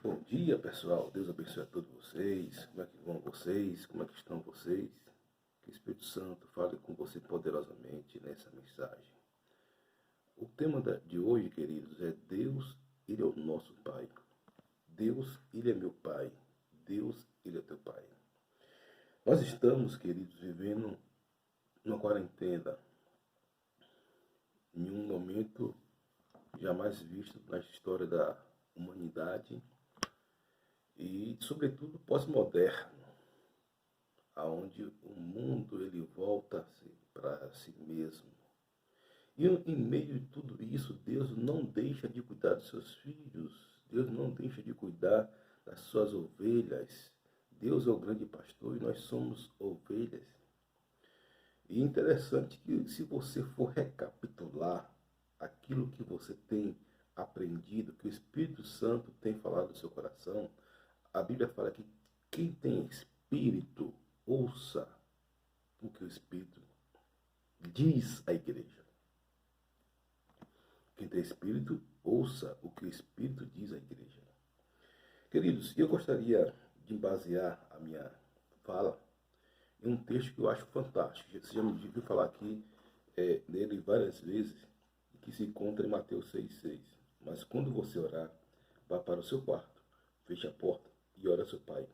Bom dia, pessoal. Deus abençoe a todos vocês. Como é que vão vocês? Como é que estão vocês? Que o Espírito Santo fale com você poderosamente nessa mensagem. O tema de hoje, queridos, é Deus, Ele é o nosso Pai. Deus, Ele é meu Pai. Deus, Ele é teu Pai. Nós estamos, queridos, vivendo uma quarentena em um momento jamais visto na história da humanidade e, sobretudo, pós-moderno, aonde o mundo ele volta-se para si mesmo. E em meio de tudo isso, Deus não deixa de cuidar dos seus filhos, Deus não deixa de cuidar das suas ovelhas. Deus é o grande pastor e nós somos ovelhas. E é interessante que, se você for recapitular aquilo que você tem aprendido, que o Espírito Santo tem falado no seu coração, a Bíblia fala que quem tem espírito, ouça o que o Espírito diz à igreja. Quem tem espírito, ouça o que o Espírito diz à igreja. Queridos, eu gostaria de basear a minha fala em um texto que eu acho fantástico. Você já me ouviu falar aqui nele várias vezes, que se encontra em Mateus 6,6. Mas quando você orar, vá para o seu quarto, feche a porta e ore a seu pai,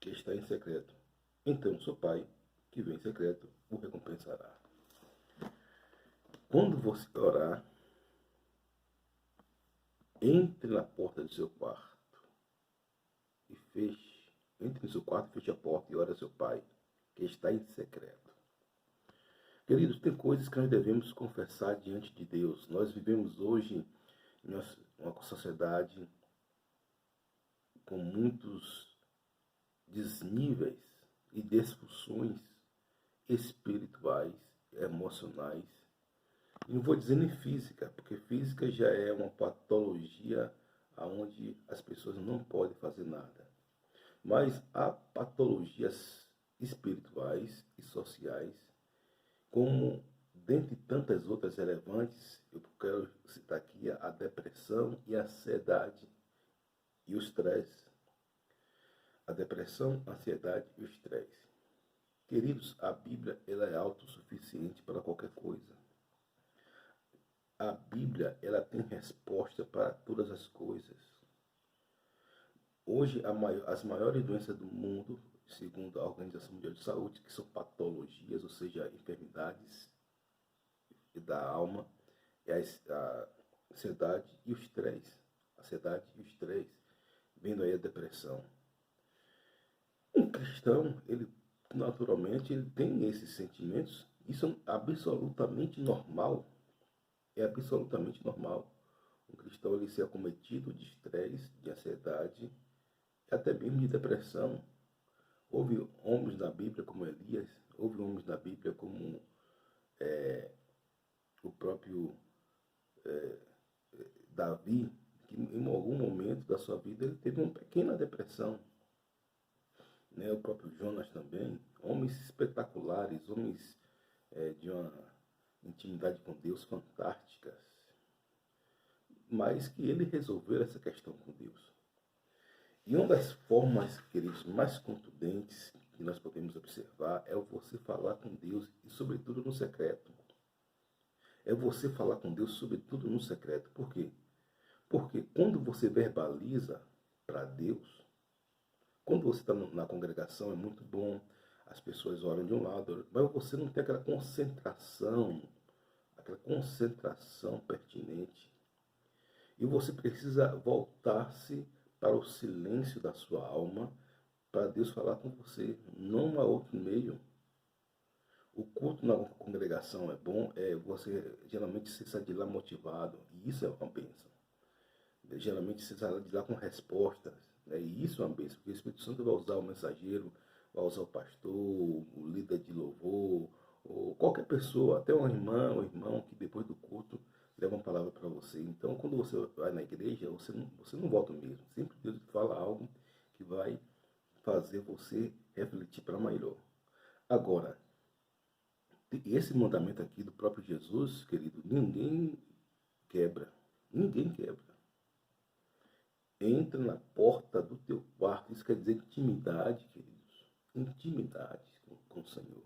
que está em secreto. Então seu pai, que vem em secreto, o recompensará. Quando você orar, entre na porta do seu quarto e feche. Entre no seu quarto, feche a porta e ore a seu pai, que está em secreto. Queridos, tem coisas que nós devemos confessar diante de Deus. Nós vivemos hoje em uma sociedade com muitos desníveis e disfunções espirituais, emocionais. E não vou dizer nem física, porque física já é uma patologia onde as pessoas não podem fazer nada. Mas há patologias espirituais e sociais, como dentre tantas outras relevantes, eu quero citar aqui a depressão e a ansiedade e o estresse. A depressão, a ansiedade e o estresse. Queridos, a Bíblia ela é autossuficiente para qualquer coisa. A Bíblia ela tem resposta para todas as coisas. Hoje, as maiores doenças do mundo, segundo a Organização Mundial de Saúde, que são patologias, ou seja, enfermidades da alma, é a ansiedade e o estresse. A ansiedade e o estresse, vendo aí a depressão. Um cristão, ele naturalmente ele tem esses sentimentos, isso é absolutamente normal. É absolutamente normal. Um cristão ele ser acometido de estresse, de ansiedade, até mesmo de depressão. Houve homens na Bíblia como Elias, houve homens na Bíblia como o próprio Davi, que em algum momento da sua vida ele teve uma pequena depressão. Né? O próprio Jonas também. Homens espetaculares, homens de uma intimidade com Deus fantásticas, mas que ele resolveu essa questão com Deus. E uma das formas, queridos, mais contundentes que nós podemos observar é você falar com Deus e, sobretudo, no secreto. É você falar com Deus, sobretudo, no secreto. Por quê? Porque quando você verbaliza para Deus, quando você está na congregação, é muito bom, as pessoas oram de um lado, mas você não tem aquela concentração pertinente. E você precisa voltar-se para o silêncio da sua alma, para Deus falar com você, não há outro meio. O culto na congregação é bom, você geralmente se sai de lá motivado, e isso é uma bênção. Geralmente se sai de lá com respostas, né? E isso é uma bênção, porque o Espírito Santo vai usar o mensageiro, vai usar o pastor, o líder de louvor, ou qualquer pessoa, até uma irmã ou irmão que depois do culto leva uma palavra para você. Então, quando você vai na igreja, você não volta mesmo. Sempre Deus fala algo que vai fazer você refletir para melhor. Agora, esse mandamento aqui do próprio Jesus, querido, ninguém quebra. Ninguém quebra. entra na porta do teu quarto. Isso quer dizer intimidade, queridos. Intimidade com o Senhor.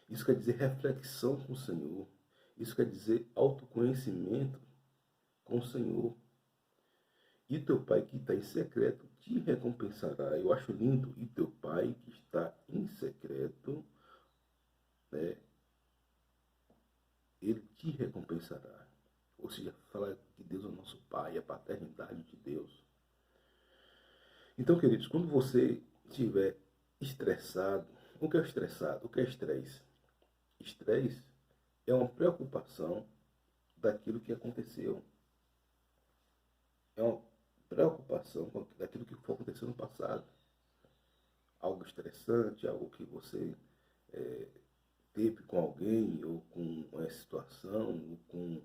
Isso quer dizer reflexão com o Senhor. Isso quer dizer autoconhecimento com o Senhor. E teu pai que está em secreto te recompensará. Eu acho lindo. E teu pai que está em secreto, né, ele te recompensará. Ou seja, fala que Deus é o nosso pai, a paternidade de Deus. Então, queridos, quando você estiver estressado, o que é estressado? O que é estresse? Estresse é uma preocupação daquilo que aconteceu. É uma preocupação daquilo que aconteceu no passado. Algo estressante, algo que você teve com alguém, ou com uma situação, ou com...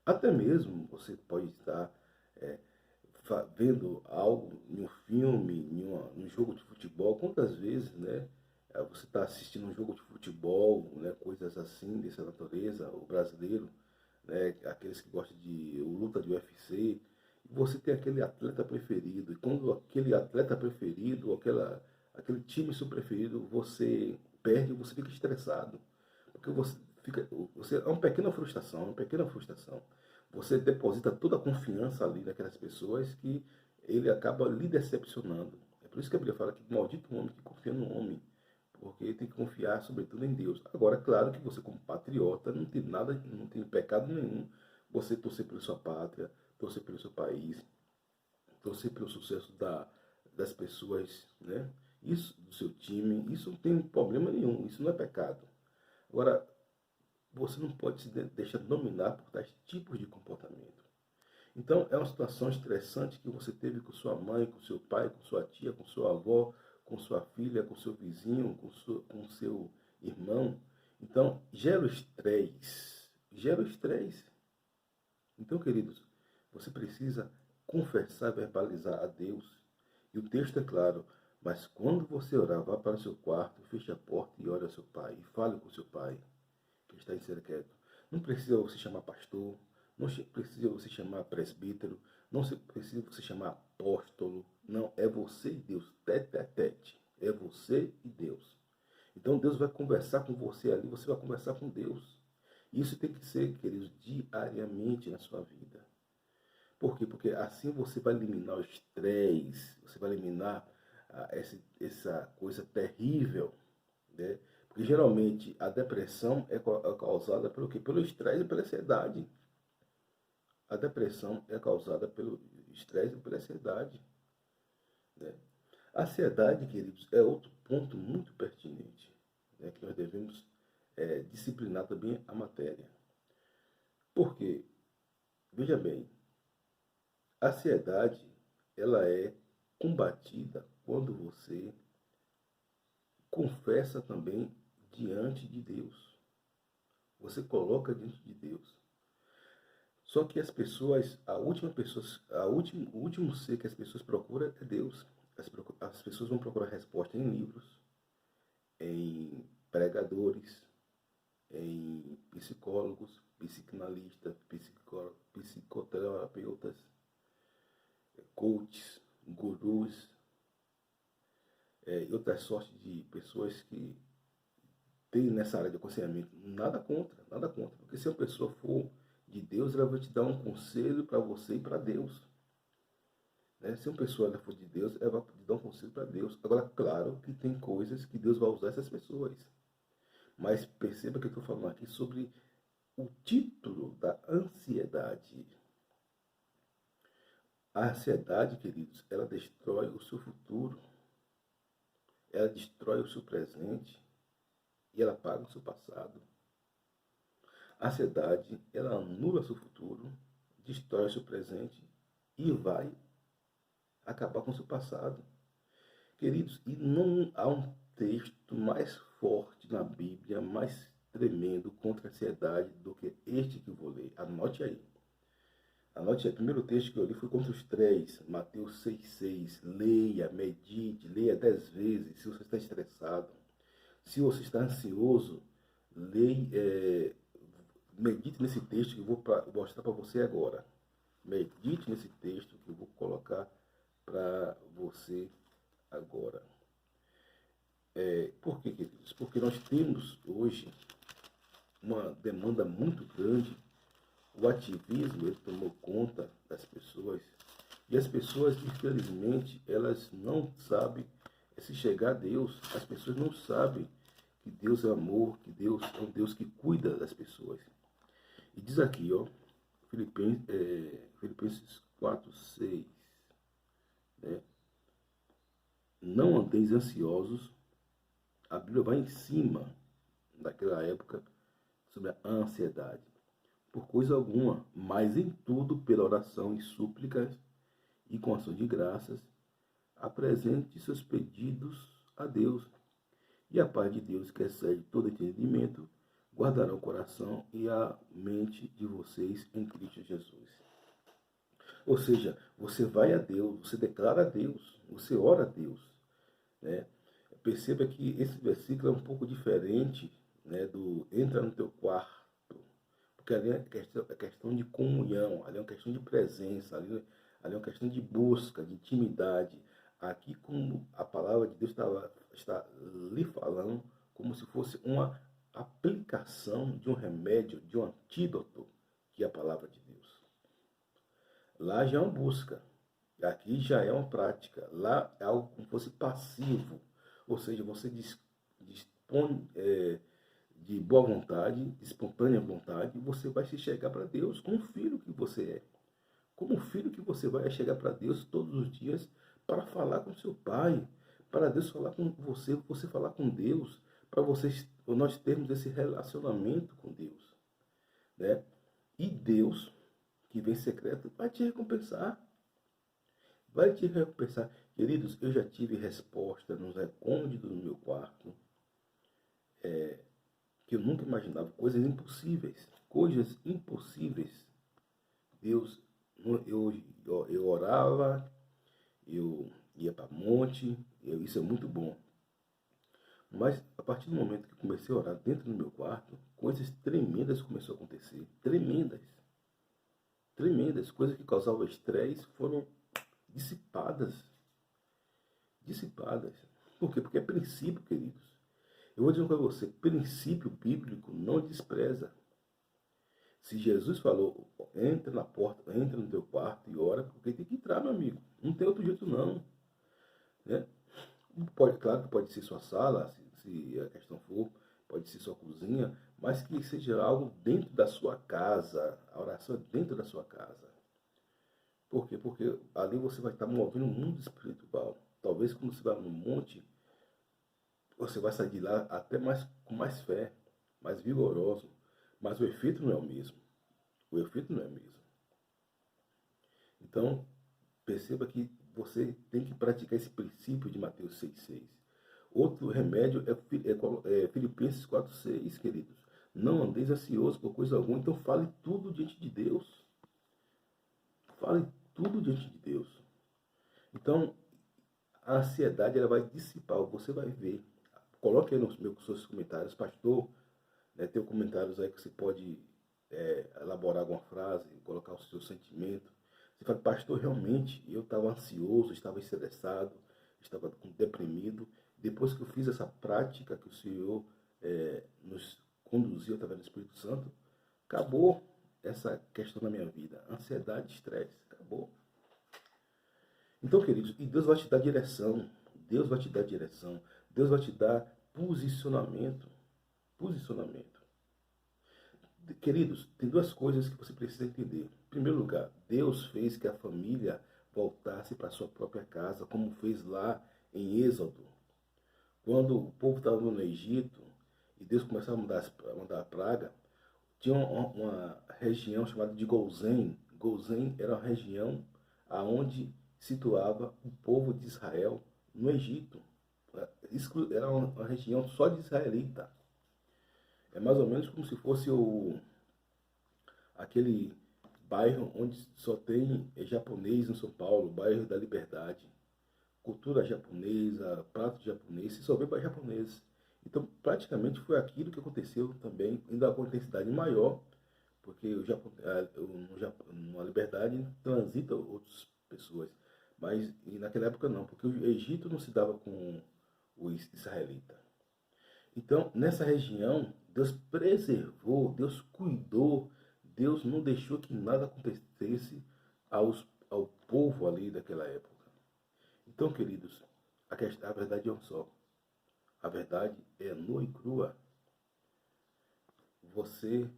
até mesmo você pode estar vendo algo em um filme, em um jogo de futebol. Quantas vezes, né? Você está assistindo um jogo de futebol, né, coisas assim, dessa natureza, o brasileiro, né, aqueles que gostam de luta de UFC, e você tem aquele atleta preferido, e quando aquele atleta preferido, aquele time seu preferido, você perde, você fica estressado, porque você é uma pequena frustração, uma pequena frustração. Você deposita toda a confiança ali naquelas pessoas que ele acaba lhe decepcionando. É por isso que a Bíblia fala que maldito o homem que confia no homem, porque tem que confiar sobretudo em Deus. Agora, claro que você como patriota não tem nada, não tem pecado nenhum você torcer pela sua pátria, torcer pelo seu país, torcer pelo sucesso das pessoas, né? Isso, do seu time, isso não tem problema nenhum, isso não é pecado. Agora, você não pode se deixar dominar por tais tipos de comportamento. Então, é uma situação estressante que você teve com sua mãe, com seu pai, com sua tia, com sua avó, com sua filha, com seu vizinho, com seu irmão. Então, gera o estresse. Gera o estresse. Então, queridos, você precisa confessar, verbalizar a Deus. E o texto é claro. Mas quando você orar, vá para o seu quarto, feche a porta e ore ao seu pai. E fale com o seu pai, que está em secreto. Não precisa você chamar pastor, não precisa você chamar presbítero, não precisa você chamar apóstolo. Não, é você e Deus, tete a tete. É você e Deus. Então Deus vai conversar com você ali, você vai conversar com Deus. Isso tem que ser, queridos, diariamente na sua vida. Por quê? Porque assim você vai eliminar o estresse, você vai eliminar essa coisa terrível, né? Porque geralmente a depressão é causada pelo quê? Pelo estresse e pela ansiedade. A depressão é causada pelo estresse e pela ansiedade, né? A ansiedade, queridos, é outro ponto muito pertinente, né, que nós devemos disciplinar também a matéria. Porque, veja bem, a ansiedade ela é combatida quando você confessa também diante de Deus. Você coloca diante de Deus. Só que as pessoas, o último ser que as pessoas procuram é Deus. As pessoas vão procurar resposta em livros, em pregadores, em psicólogos, psicanalistas, psicoterapeutas, coaches, gurus, e outras sortes de pessoas que têm nessa área de aconselhamento. Nada contra, nada contra. Porque se a pessoa for de Deus, ela vai te dar um conselho para você e para Deus. Né? Se uma pessoa for de Deus, ela vai te dar um conselho para Deus. Agora, claro que tem coisas que Deus vai usar essas pessoas. Mas perceba que eu estou falando aqui sobre o título da ansiedade. A ansiedade, queridos, ela destrói o seu futuro, ela destrói o seu presente e ela apaga o seu passado. A ansiedade, ela anula seu futuro, destrói o seu presente e vai acabar com o seu passado. Queridos, e não há um texto mais forte na Bíblia, mais tremendo contra a ansiedade do que este que eu vou ler. Anote aí. Anote aí, o primeiro texto que eu li foi contra os três, Mateus 6,6. Leia, medite, leia 10 vezes. Se você está estressado, se você está ansioso, leia, medite nesse texto que eu vou mostrar para você agora. Medite nesse texto que eu vou colocar para você agora. Por quê, queridos? Porque nós temos hoje uma demanda muito grande. O ativismo ele tomou conta das pessoas e as pessoas, infelizmente, elas não sabem se chegar a Deus. As pessoas não sabem que Deus é amor, que Deus é um Deus que cuida das pessoas. E diz aqui, ó, Filipenses 4:6, né? Não andeis ansiosos. A Bíblia vai em cima daquela época sobre a ansiedade. Por coisa alguma, mas em tudo, pela oração e súplicas e com ação de graças, apresente seus pedidos a Deus. E a paz de Deus, que excede todo entendimento, guardará o coração e a mente de vocês em Cristo Jesus. Ou seja, você vai a Deus, você declara a Deus, você ora a Deus, né? Perceba que esse versículo é um pouco diferente, né, do entra no teu quarto, porque ali é questão de comunhão, ali é uma questão de presença, ali é uma questão de busca, de intimidade. Aqui, como a palavra de Deus está lhe falando, como se fosse uma aplicação de um remédio, de um antídoto, que é a palavra de Deus. Lá já é uma busca, aqui já é uma prática, lá é algo como se fosse passivo, ou seja, você dispõe de boa vontade, de espontânea vontade, você vai se chegar para Deus como filho que você é. Como filho que você vai chegar para Deus todos os dias para falar com seu pai, para Deus falar com você, você falar com Deus, para nós termos esse relacionamento com Deus, né? E Deus, que vem secreto, vai te recompensar. Vai te recompensar. Queridos, eu já tive resposta nos recônditos do meu quarto, que eu nunca imaginava, coisas impossíveis. Coisas impossíveis. Deus, eu orava, eu ia para monte, isso é muito bom. Mas a partir do momento que comecei a orar dentro do meu quarto, coisas tremendas começaram a acontecer. Tremendas. Tremendas. Coisas que causavam estresse foram dissipadas. Dissipadas. Por quê? Porque é princípio, queridos. Eu vou dizer para você, princípio bíblico não despreza. Se Jesus falou, entra na porta, entra no teu quarto e ora, porque tem que entrar, meu amigo. Não tem outro jeito não. Né? Claro que pode ser sua sala, se a questão for, pode ser sua cozinha, mas que seja algo dentro da sua casa, a oração é dentro da sua casa. Por quê? Porque ali você vai estar movendo o mundo espiritual. Talvez quando você vai no monte, você vai sair de lá até com mais fé, mais vigoroso, mas o efeito não é o mesmo. O efeito não é o mesmo. Então, perceba que você tem que praticar esse princípio de Mateus 6,6. Outro remédio é Filipenses 4,6, queridos. Não andeis ansiosos por coisa alguma, então fale tudo diante de Deus. Fale tudo diante de Deus. Então, a ansiedade ela vai dissipar, você vai ver. Coloque aí nos seus comentários, pastor, né, tem comentários aí que você pode elaborar alguma frase, colocar o seu sentimento. Você fala, pastor, realmente eu estava ansioso, estava estressado, estava deprimido. Depois que eu fiz essa prática que o Senhor nos conduziu através do Espírito Santo, acabou essa questão na minha vida. Ansiedade, estresse, acabou. Então, queridos, e Deus vai te dar direção. Deus vai te dar direção. Deus vai te dar posicionamento. Posicionamento. Queridos, tem duas coisas que você precisa entender. Em primeiro lugar, Deus fez que a família voltasse para sua própria casa, como fez lá em Êxodo. Quando o povo estava no Egito e Deus começou a mandar a praga, tinha uma região chamada de Gozém. Gozém era uma região aonde situava o povo de Israel no Egito. Era uma região só de israelita. É mais ou menos como se fosse aquele bairro onde só tem japonês em São Paulo, bairro da Liberdade. Cultura japonesa, prato japonês, se só vê para japonês. Então, praticamente foi aquilo que aconteceu também, ainda com intensidade maior, porque na Liberdade transita outras pessoas, mas e naquela época não, porque o Egito não se dava com os israelitas. Então, nessa região, Deus preservou, Deus cuidou, Deus não deixou que nada acontecesse ao povo ali daquela época. Então, queridos, a verdade é um só. A verdade é nua e crua. Você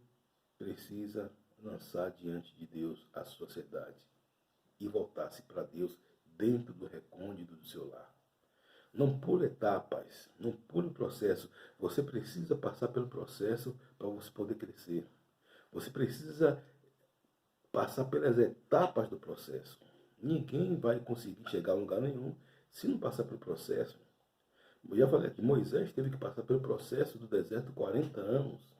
precisa lançar diante de Deus a sociedade e voltar-se para Deus dentro do recôndito do seu lar. Não pule etapas, não pule o processo. Você precisa passar pelo processo para você poder crescer. Você precisa passar pelas etapas do processo. Ninguém vai conseguir chegar a lugar nenhum se não passar pelo processo. Eu já falei aqui, Moisés teve que passar pelo processo do deserto 40 anos.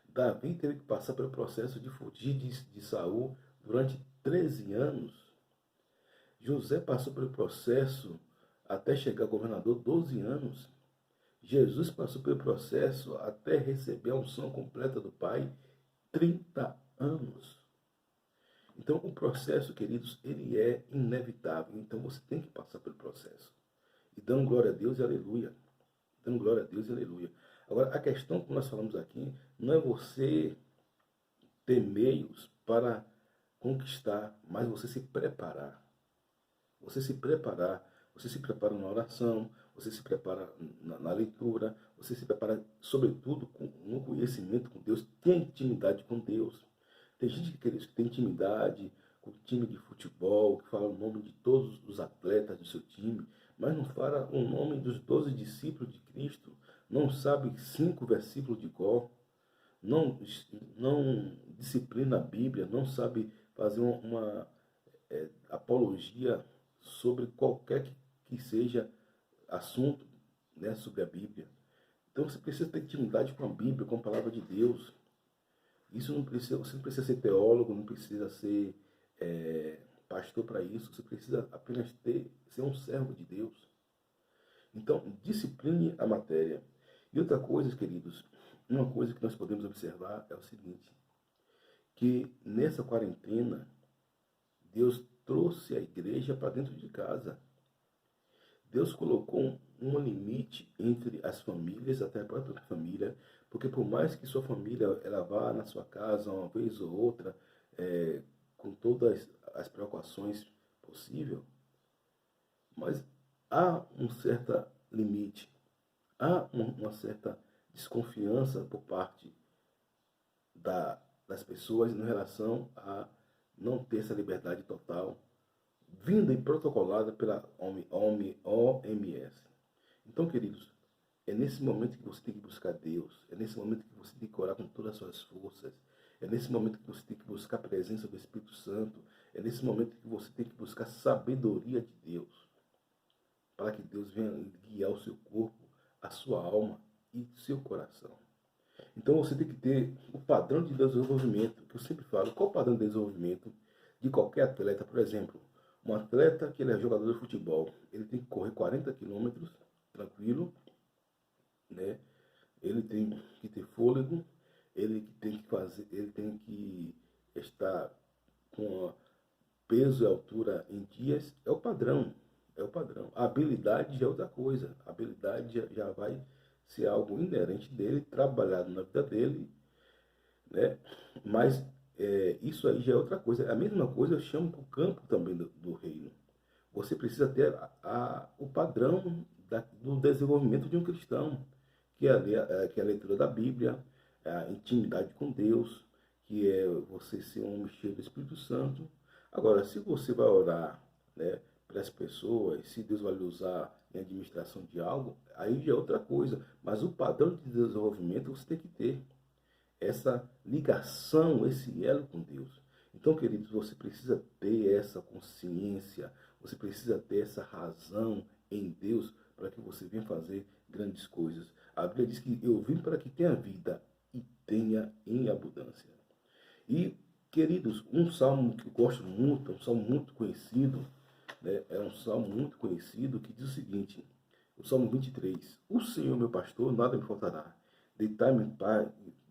Davi teve que passar pelo processo de fugir de Saul durante 13 anos. José passou pelo processo até chegar governador 12 anos. Jesus passou pelo processo até receber a unção completa do Pai 30 anos. Então, o processo, queridos, ele é inevitável. Então, você tem que passar pelo processo. E dando glória a Deus e aleluia. Dando glória a Deus e aleluia. Agora, a questão que nós falamos aqui não é você ter meios para conquistar, mas você se preparar. Você se preparar. Você se prepara na oração, você se prepara na leitura, você se prepara, sobretudo, no conhecimento com Deus, tem intimidade com Deus. Tem gente que tem intimidade com o time de futebol, que fala o nome de todos os atletas do seu time, mas não fala o nome dos 12 discípulos de Cristo, não sabe 5 versículos de cor, não disciplina a Bíblia, não sabe fazer uma apologia sobre qualquer que seja assunto, né, sobre a Bíblia. Então você precisa ter intimidade com a Bíblia, com a palavra de Deus. Isso não precisa, você não precisa ser teólogo, não precisa ser pastor para isso. Você precisa apenas ser um servo de Deus. Então, discipline a matéria. E outra coisa, queridos, uma coisa que nós podemos observar é o seguinte, que nessa quarentena, Deus trouxe a igreja para dentro de casa. Deus colocou um limite entre as famílias, até a própria família, porque por mais que sua família ela vá na sua casa uma vez ou outra, com todas as preocupações possíveis, mas há um certo limite, há uma certa desconfiança por parte das pessoas em relação a não ter essa liberdade total, vinda e protocolada pela OMS. Então, queridos, é nesse momento que você tem que buscar Deus, é nesse momento que você tem que orar com todas as suas forças, é nesse momento que você tem que buscar a presença do Espírito Santo, é nesse momento que você tem que buscar sabedoria de Deus, para que Deus venha guiar o seu corpo, a sua alma e seu coração. Então você tem que ter o padrão de desenvolvimento, que eu sempre falo, qual o padrão de desenvolvimento de qualquer atleta, por exemplo, um atleta que ele é jogador de futebol, ele tem que correr 40 quilômetros, tranquilo, né? Ele tem que ter fôlego, ele tem que estar com peso e altura em dias, é o padrão, é o padrão. A habilidade já é outra coisa, a habilidade já vai ser algo inerente dele, trabalhado na vida dele, né? Mas isso aí já é outra coisa. A mesma coisa eu chamo para o campo também do reino. Você precisa ter o padrão do desenvolvimento de um cristão, que é a leitura da Bíblia, a intimidade com Deus, que é você ser um homem cheio do Espírito Santo. Agora, se você vai orar, né, para as pessoas, se Deus vai lhe usar em administração de algo, aí já é outra coisa. Mas o padrão de desenvolvimento você tem que ter essa ligação, esse elo com Deus. Então, queridos, você precisa ter essa consciência, você precisa ter essa razão em Deus para que você venha fazer grandes coisas. A Bíblia diz que eu vim para que tenha vida e tenha em abundância. E, queridos, um salmo que eu gosto muito, é um salmo muito conhecido, né? É um salmo muito conhecido que diz o seguinte, o Salmo 23, o Senhor meu pastor, nada me faltará.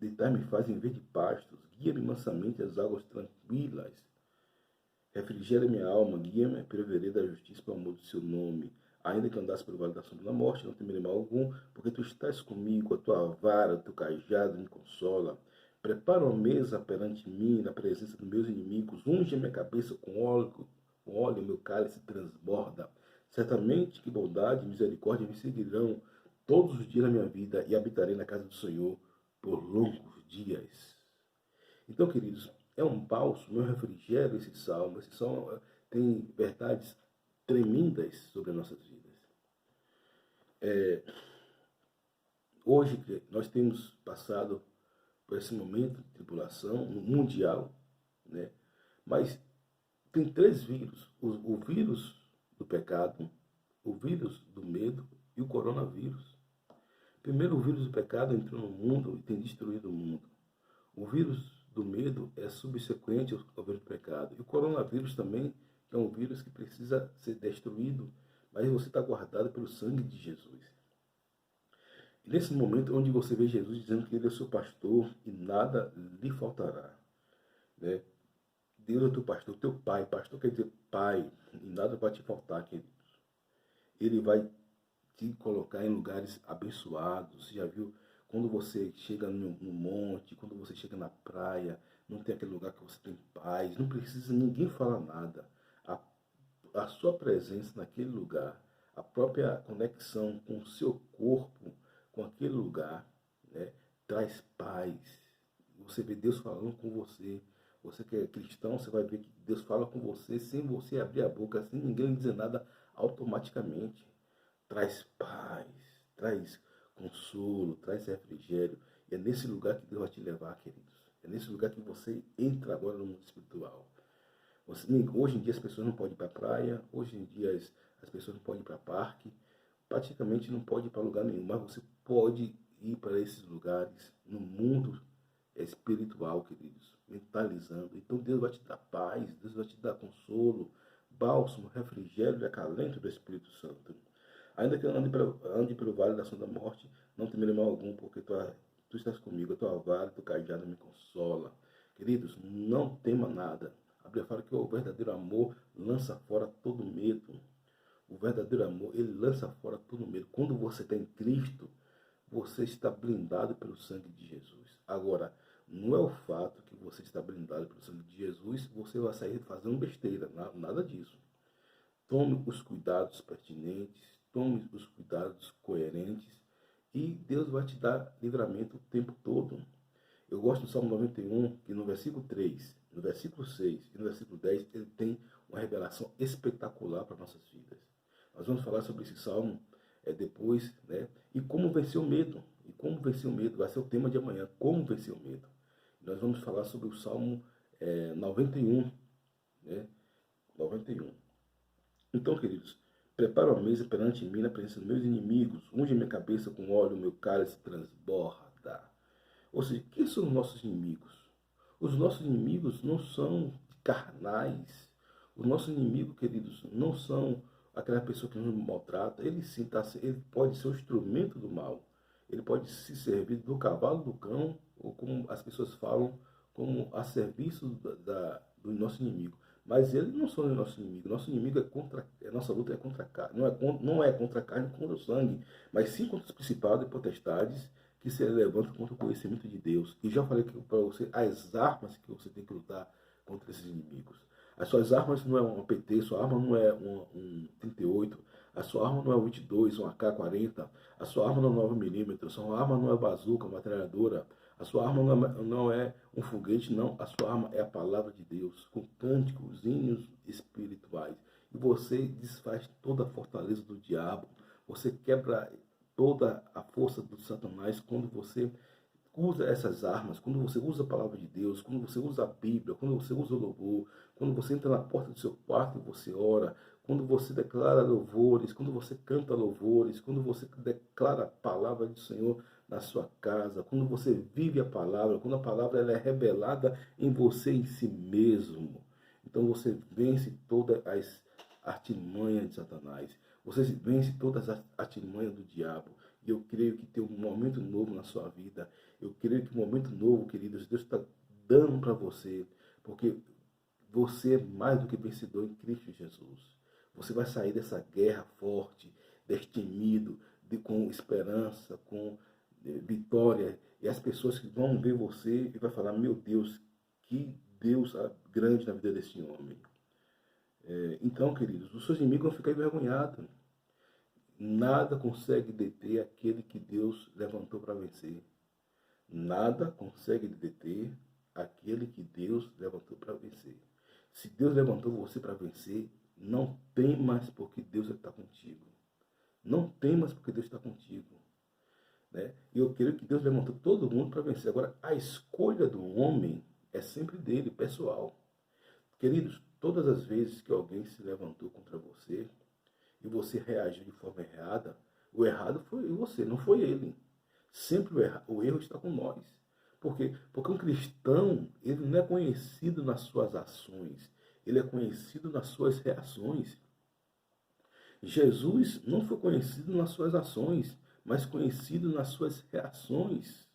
deitar-me faz em verde pastos, guia-me mansamente às águas tranquilas. Refrigera minha alma, guia-me pela vereda da justiça, pelo amor do seu nome. Ainda que andasse pelo vale da sombra da morte, não temerei mal algum, porque tu estás comigo, a tua vara, o teu cajado me consola. Prepara uma mesa perante mim, na presença dos meus inimigos, unge a minha cabeça com óleo, meu cálice transborda. Certamente que bondade e misericórdia me seguirão todos os dias da minha vida e habitarei na casa do Senhor por longos dias. Então, queridos, é um bálsamo, é um refrigério esse salmo. Esse salmo tem verdades tremendas sobre as nossas vidas. Hoje, nós temos passado por esse momento de tribulação mundial, né? Mas tem três vírus: o vírus do pecado, o vírus do medo e o coronavírus. Primeiro, o vírus do pecado entrou no mundo e tem destruído o mundo. O vírus do medo é subsequente ao vírus do pecado. E o coronavírus também, que é um vírus que precisa ser destruído, mas você está guardado pelo sangue de Jesus. E nesse momento onde você vê Jesus dizendo que ele é seu pastor e nada lhe faltará, né? Deus é teu pastor, teu pai. Pastor quer dizer pai, e nada vai te faltar, queridos. Ele vai te colocar em lugares abençoados. Você já viu quando você chega no monte, quando você chega na praia, não tem aquele lugar que você tem paz, não precisa ninguém falar nada. A sua presença naquele lugar, a própria conexão com o seu corpo, com aquele lugar, né, traz paz. Você vê Deus falando com você. Você que é cristão, você vai ver que Deus fala com você sem você abrir a boca, sem ninguém dizer nada, automaticamente. Traz paz, traz consolo, traz refrigério. E é nesse lugar que Deus vai te levar, queridos. É nesse lugar que você entra agora no mundo espiritual. Hoje em dia as pessoas não podem ir para a praia, hoje em dia as pessoas não podem ir para parque, praticamente não pode ir para lugar nenhum, mas você pode ir para esses lugares no mundo espiritual, queridos, mentalizando. Então Deus vai te dar paz, Deus vai te dar consolo, bálsamo, refrigério e acalento do Espírito Santo. Ainda que eu ande pelo vale da sombra da morte, não temerei mal algum, porque tu estás comigo, a tua vara, teu cajado me consola. Queridos, não tema nada. A Bíblia fala que o verdadeiro amor lança fora todo medo. O verdadeiro amor, ele lança fora todo medo. Quando você está em Cristo, você está blindado pelo sangue de Jesus. Agora, não é o fato que você está blindado pelo sangue de Jesus, você vai sair fazendo besteira, nada disso. Tome os cuidados pertinentes, tome os cuidados coerentes e Deus vai te dar livramento o tempo todo. Eu gosto do Salmo 91, que no versículo 3, no versículo 6 e no versículo 10, ele tem uma revelação espetacular para nossas vidas. Nós vamos falar sobre esse salmo depois, né? E como vencer o medo. E como vencer o medo vai ser o tema de amanhã, como vencer o medo. Nós vamos falar sobre o Salmo 91, né? 91. Então, queridos, prepara uma mesa perante mim na presença dos meus inimigos, unge minha cabeça com óleo, meu cálice transborda. Ou seja, quem são os nossos inimigos? Os nossos inimigos não são carnais. Os nossos inimigos, queridos, não são aquela pessoa que nos maltrata. Ele sim ele pode ser o instrumento do mal. Ele pode se servir do cavalo do cão, ou como as pessoas falam, como a serviço do nosso inimigo. Mas eles não são o nosso inimigo. Nosso inimigo é contra. Nossa luta é contra a carne. Não é contra a carne, contra o sangue, mas sim contra os principados e potestades que se levantam contra o conhecimento de Deus. E já falei para você as armas que você tem que lutar contra esses inimigos. As suas armas não é um PT, sua arma não é um 38, a sua arma não é um 22, um AK-40, a sua arma não é 9mm, a sua arma não é bazuca, metralhadora, a sua arma não é um foguete, não. A sua arma é a palavra de Deus, com cânticos, hinos espirituais. E você desfaz toda a fortaleza do diabo, você quebra toda a força do Satanás quando você usa essas armas, quando você usa a palavra de Deus, quando você usa a Bíblia, quando você usa o louvor, quando você entra na porta do seu quarto e você ora, quando você declara louvores, quando você canta louvores, quando você declara a palavra do Senhor na sua casa, quando você vive a palavra, quando a palavra ela é revelada em você, em si mesmo. Então você vence todas as artimanhas de Satanás. Você vence todas as artimanhas do diabo. E eu creio que tem um momento novo na sua vida. Eu creio que um momento novo, queridos, Deus está dando para você. Porque você é mais do que vencedor em Cristo Jesus. Você vai sair dessa guerra forte, destemido, com esperança, com vitória. E as pessoas que vão ver você e vai falar, meu Deus, que Deus grande na vida desse homem. Então, queridos, os seus inimigos vão ficar envergonhados. Nada consegue deter aquele que Deus levantou para vencer. Nada consegue deter aquele que Deus levantou para vencer. Se Deus levantou você para vencer, não temas porque Deus está contigo. Não temas porque Deus está contigo. Né? E eu creio que Deus levantou todo mundo para vencer. Agora, a escolha do homem é sempre dele, pessoal. Queridos, todas as vezes que alguém se levantou contra você e você reagiu de forma errada, o errado foi você, não foi ele. Sempre o erro está com nós. Por quê? Porque um cristão, ele não é conhecido nas suas ações, ele é conhecido nas suas reações. Jesus não foi conhecido nas suas ações, mas conhecido nas suas reações.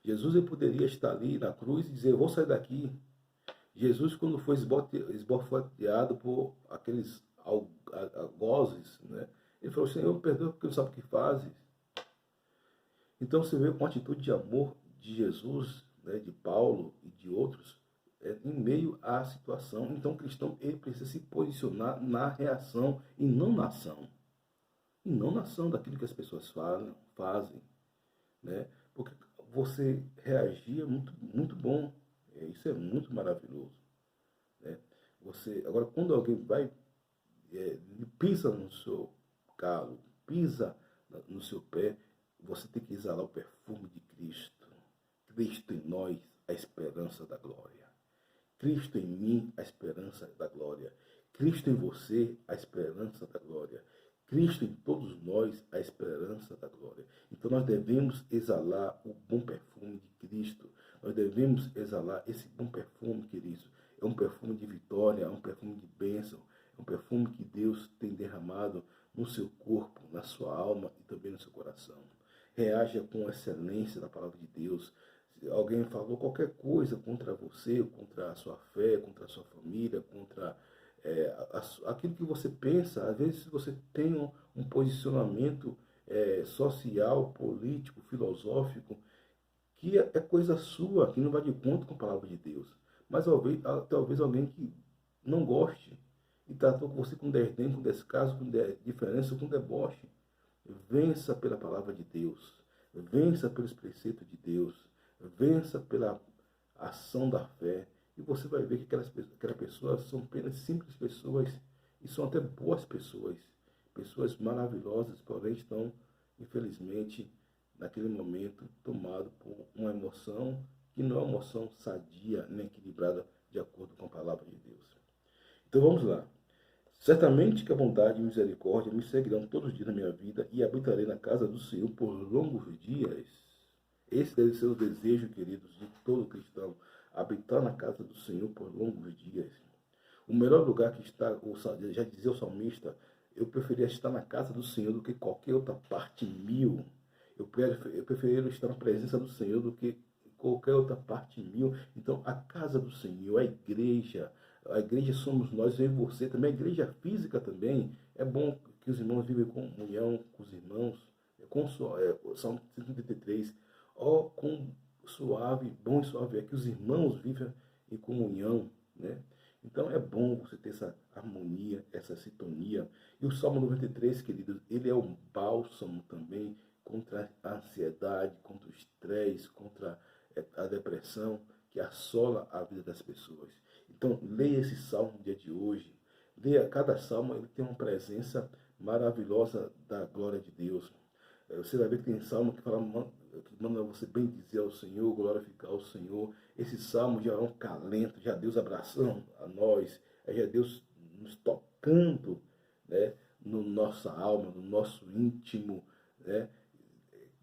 Jesus ele poderia estar ali na cruz e dizer, eu vou sair daqui. Jesus, quando foi esbofeteado por aqueles algozes, né? Ele falou, Senhor, perdoa porque não sabe o que fazes. Então você vê com a atitude de amor de Jesus, né, de Paulo e de outros, em meio à situação. Então o cristão ele precisa se posicionar na reação e não na ação. E não na ação daquilo que as pessoas fazem. Né? Porque você reagir é muito bom. Isso é muito maravilhoso. Né? Agora, quando alguém vai, pisa no seu calo, pisa no seu pé, você tem que exalar o perfume de Cristo. Cristo em nós, a esperança da glória. Cristo em mim, a esperança da glória. Cristo em você, a esperança da glória. Cristo em todos nós, a esperança da glória. Então nós devemos exalar o bom perfume de Cristo. Nós devemos exalar esse bom perfume, queridos. É um perfume de vitória, é um perfume de bênção, é um perfume que Deus tem derramado no seu corpo, na sua alma e também no seu coração. Reaja com excelência na palavra de Deus. Se alguém falou qualquer coisa contra você, contra a sua fé, contra a sua família, contra aquilo que você pensa, às vezes você tem um posicionamento social, político, filosófico, que é coisa sua, que não vai de conta com a palavra de Deus. Mas talvez alguém que não goste e tratou com você com desdém, com descaso, com diferença, com deboche. Vença pela palavra de Deus. Vença pelos preceitos de Deus. Vença pela ação da fé. E você vai ver que aquelas pessoas são apenas simples pessoas e são até boas pessoas. Pessoas maravilhosas, porém estão, infelizmente, naquele momento, tomado por uma emoção que não é uma emoção sadia nem equilibrada de acordo com a palavra de Deus. Então vamos lá. Certamente que a bondade e a misericórdia me seguirão todos os dias da minha vida e habitarei na casa do Senhor por longos dias. Esse deve ser o desejo, queridos, de todo cristão, habitar na casa do Senhor por longos dias. O melhor lugar que está, já dizia o salmista, eu preferia estar na casa do Senhor do que qualquer outra parte mil. Eu prefiro estar na presença do Senhor do que qualquer outra parte mil. Então, a casa do Senhor, a igreja somos nós, eu e você, também a igreja física também. É bom que os irmãos vivem com comunhão com os irmãos, Salmo 133, com suave, bom e suave é que os irmãos vivem em comunhão, né? Então é bom você ter essa harmonia, essa sintonia. E o Salmo 93, queridos, ele é um bálsamo também contra a ansiedade, contra o estresse, contra a depressão que assola a vida das pessoas. Então, leia esse salmo no dia de hoje. Leia cada salmo, ele tem uma presença maravilhosa da glória de Deus. Você vai ver que tem salmo que manda você bem dizer ao Senhor, glorificar ao Senhor. Esse salmo já é um calento, já Deus abraçando a nós, já Deus nos tocando, né, no nossa alma, no nosso íntimo, né,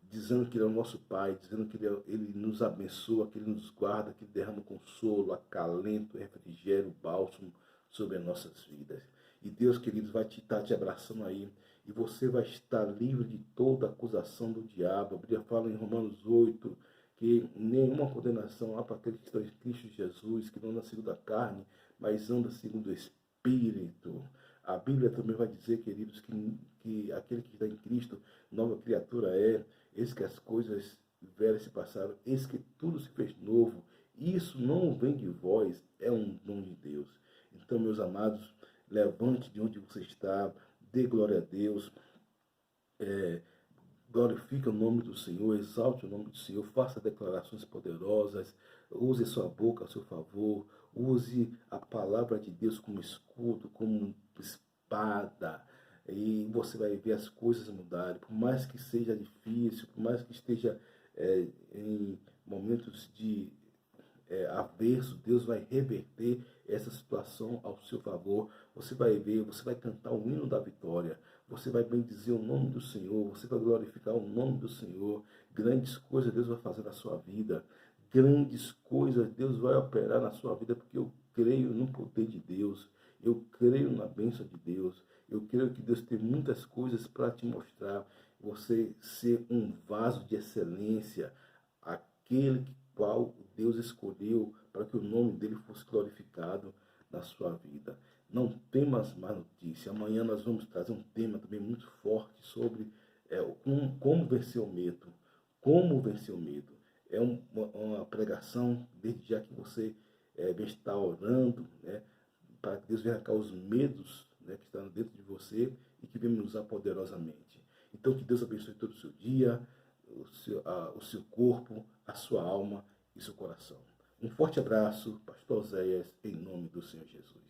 dizendo que Ele é o nosso Pai, dizendo que Ele nos abençoa, que Ele nos guarda, que Ele derrama consolo, acalento, refrigério, bálsamo sobre as nossas vidas. E Deus, queridos, vai estar te abraçando aí. e você vai estar livre de toda acusação do diabo. A Bíblia fala em Romanos 8 que nenhuma condenação há para aqueles que estão em Cristo Jesus, que não anda segundo a carne, mas anda segundo o Espírito. A Bíblia também vai dizer, queridos, que aquele que está em Cristo, nova criatura é, eis que as coisas velhas se passaram, eis que tudo se fez novo. Isso não vem de vós, é um dom de Deus. Então, meus amados, levante de onde você está, dê glória a Deus, glorifique o nome do Senhor, exalte o nome do Senhor, faça declarações poderosas, use sua boca a seu favor, use a palavra de Deus como escudo, como espada, e você vai ver as coisas mudarem. Por mais que seja difícil, por mais que esteja em momentos de averso, Deus vai reverter essa situação ao seu favor. Você vai ver, você vai cantar o hino da vitória, você vai bendizer o nome do Senhor, você vai glorificar o nome do Senhor. Grandes coisas Deus vai fazer na sua vida, grandes coisas Deus vai operar na sua vida, porque eu creio no poder de Deus, eu creio na bênção de Deus, eu creio que Deus tem muitas coisas para te mostrar. Você ser um vaso de excelência, aquele qual Deus escolheu para que o nome dele fosse glorificado na sua vida. Não temas mais notícia. Amanhã nós vamos trazer um tema também muito forte sobre como vencer o medo. Como vencer o medo. É uma pregação, desde já que você está orando, né, para que Deus venha cá os medos, né, que estão dentro de você e que venha nos usar poderosamente. Então, que Deus abençoe todo o seu dia, o seu corpo, a sua alma e seu coração. Um forte abraço, Pastor Oséias, em nome do Senhor Jesus.